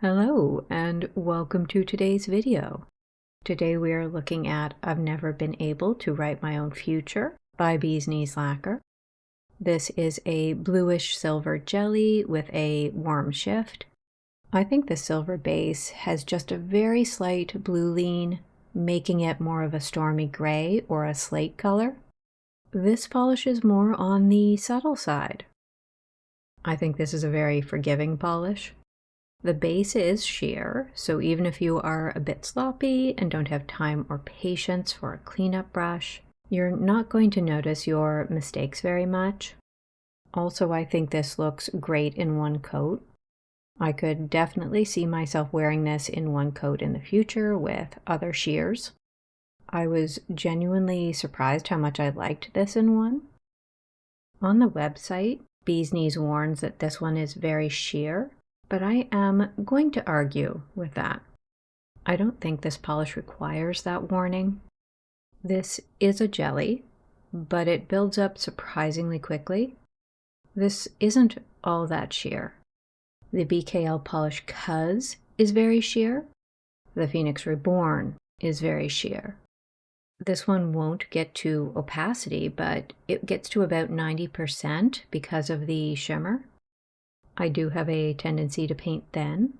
Hello and welcome to today's video. Today we are looking at I've Never Been Able to Write My Own Future by Bee's Knees Lacquer. This is a bluish silver jelly with a warm shift. I think the silver base has just a very slight blue lean, making it more of a stormy gray or a slate color. This polish is more on the subtle side. I think this is a very forgiving polish. The base is sheer, so even if you are a bit sloppy and don't have time or patience for a cleanup brush, you're not going to notice your mistakes very much. Also, I think this looks great in one coat. I could definitely see myself wearing this in one coat in the future with other sheers. I was genuinely surprised how much I liked this in one. On the website, Bee's Knees warns that this one is very sheer, but I am going to argue with that. I don't think this polish requires that warning. This is a jelly, but it builds up surprisingly quickly. This isn't all that sheer. The BKL polish Cuz is very sheer. The Phoenix Reborn is very sheer. This one won't get to opacity, but it gets to about 90% because of the shimmer. I do have a tendency to paint thin.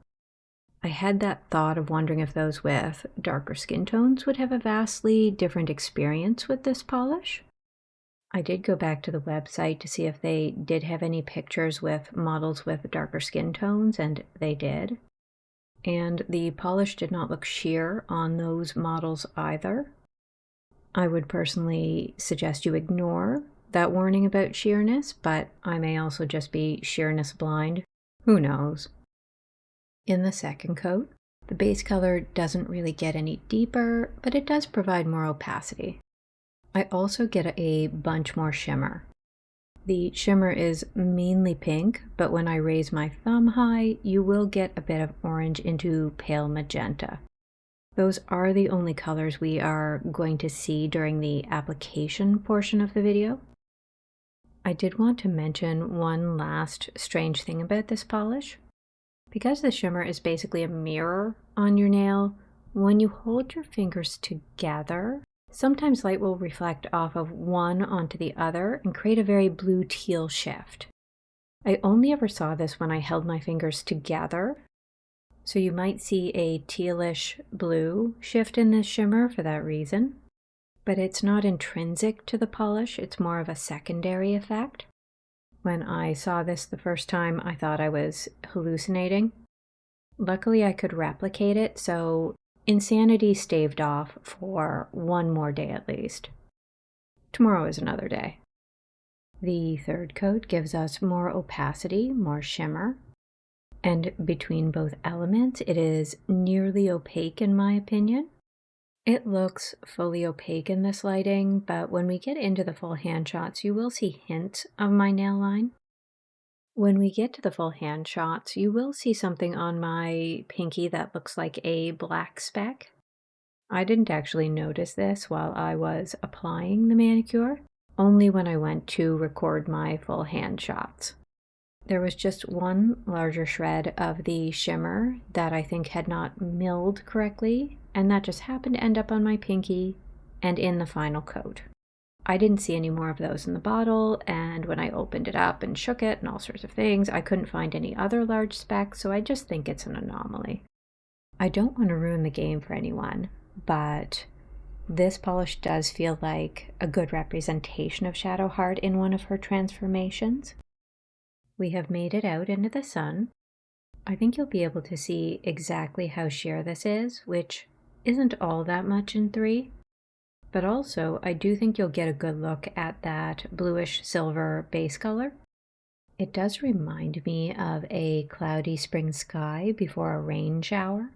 I had that thought of wondering if those with darker skin tones would have a vastly different experience with this polish. I did go back to the website to see if they did have any pictures with models with darker skin tones, and they did. And the polish did not look sheer on those models either. I would personally suggest you ignore that warning about sheerness, but I may also just be sheerness blind. Who knows? In the second coat, the base color doesn't really get any deeper, but it does provide more opacity. I also get a bunch more shimmer. The shimmer is mainly pink, but when I raise my thumb high, you will get a bit of orange into pale magenta. Those are the only colors we are going to see during the application portion of the video. I did want to mention one last strange thing about this polish. Because the shimmer is basically a mirror on your nail, when you hold your fingers together, sometimes light will reflect off of one onto the other and create a very blue-teal shift. I only ever saw this when I held my fingers together, so you might see a tealish blue shift in this shimmer for that reason. But it's not intrinsic to the polish, it's more of a secondary effect. When I saw this the first time, I thought I was hallucinating. Luckily, I could replicate it, so insanity staved off for one more day at least. Tomorrow is another day. The third coat gives us more opacity, more shimmer, and between both elements, it is nearly opaque in my opinion. It looks fully opaque in this lighting, but when we get into the full hand shots, you will see hints of my nail line. When we get to the full hand shots, you will see something on my pinky that looks like a black speck. I didn't actually notice this while I was applying the manicure, only when I went to record my full hand shots. There was just one larger shred of the shimmer that I think had not milled correctly, and that just happened to end up on my pinky and in the final coat. I didn't see any more of those in the bottle, and when I opened it up and shook it and all sorts of things, I couldn't find any other large specks, so I just think it's an anomaly. I don't want to ruin the game for anyone, but this polish does feel like a good representation of Shadowheart in one of her transformations. We have made it out into the sun. I think you'll be able to see exactly how sheer this is, which isn't all that much in 3. But also, I do think you'll get a good look at that bluish silver base color. It does remind me of a cloudy spring sky before a rain shower.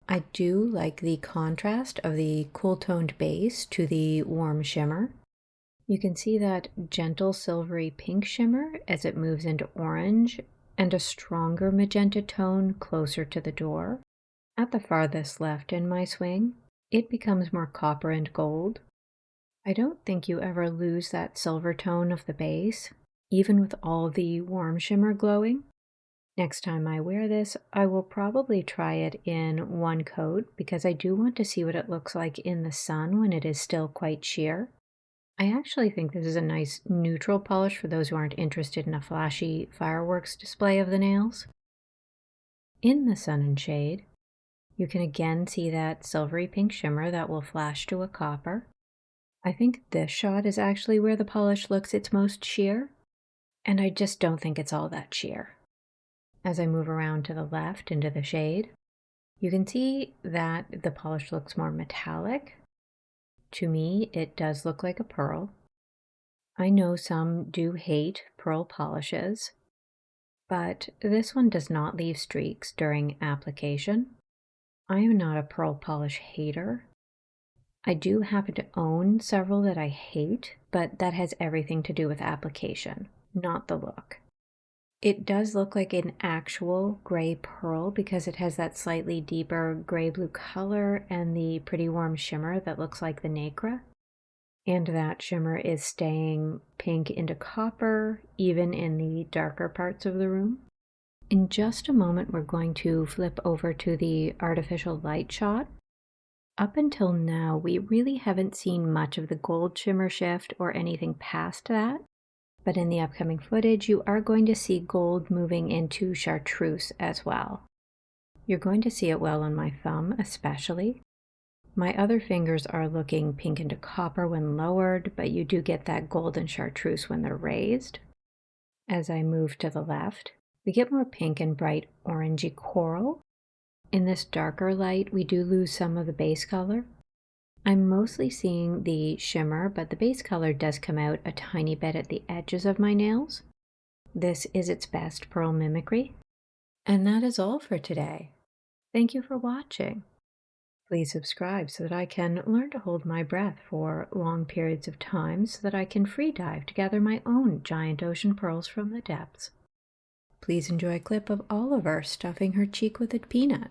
I do like the contrast of the cool-toned base to the warm shimmer. You can see that gentle silvery pink shimmer as it moves into orange, and a stronger magenta tone closer to the door. At the farthest left in my swing, it becomes more copper and gold. I don't think you ever lose that silver tone of the base, even with all the warm shimmer glowing. Next time I wear this, I will probably try it in one coat because I do want to see what it looks like in the sun when it is still quite sheer. I actually think this is a nice neutral polish for those who aren't interested in a flashy fireworks display of the nails. In the sun and shade, you can again see that silvery pink shimmer that will flash to a copper. I think this shot is actually where the polish looks its most sheer, and I just don't think it's all that sheer. As I move around to the left into the shade, you can see that the polish looks more metallic. To me, it does look like a pearl. I know some do hate pearl polishes, but this one does not leave streaks during application. I am not a pearl polish hater. I do happen to own several that I hate, but that has everything to do with application, not the look. It does look like an actual gray pearl because it has that slightly deeper gray-blue color and the pretty warm shimmer that looks like the nacre. And that shimmer is staying pink into copper, even in the darker parts of the room. In just a moment, we're going to flip over to the artificial light shot. Up until now, we really haven't seen much of the gold shimmer shift or anything past that. But in the upcoming footage, you are going to see gold moving into chartreuse as well. You're going to see it well on my thumb, especially. My other fingers are looking pink into copper when lowered, but you do get that gold and chartreuse when they're raised. As I move to the left, we get more pink and bright orangey coral. In this darker light, we do lose some of the base color. I'm mostly seeing the shimmer, but the base color does come out a tiny bit at the edges of my nails. This is its best pearl mimicry. And that is all for today. Thank you for watching. Please subscribe so that I can learn to hold my breath for long periods of time so that I can free dive to gather my own giant ocean pearls from the depths. Please enjoy a clip of Oliver stuffing her cheek with a peanut.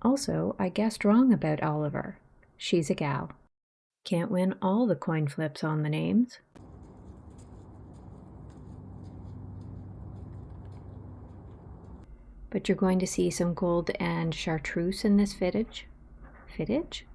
Also, I guessed wrong about Oliver. She's a gal. Can't win all the coin flips on the names. But you're going to see some gold and chartreuse in this footage. Footage?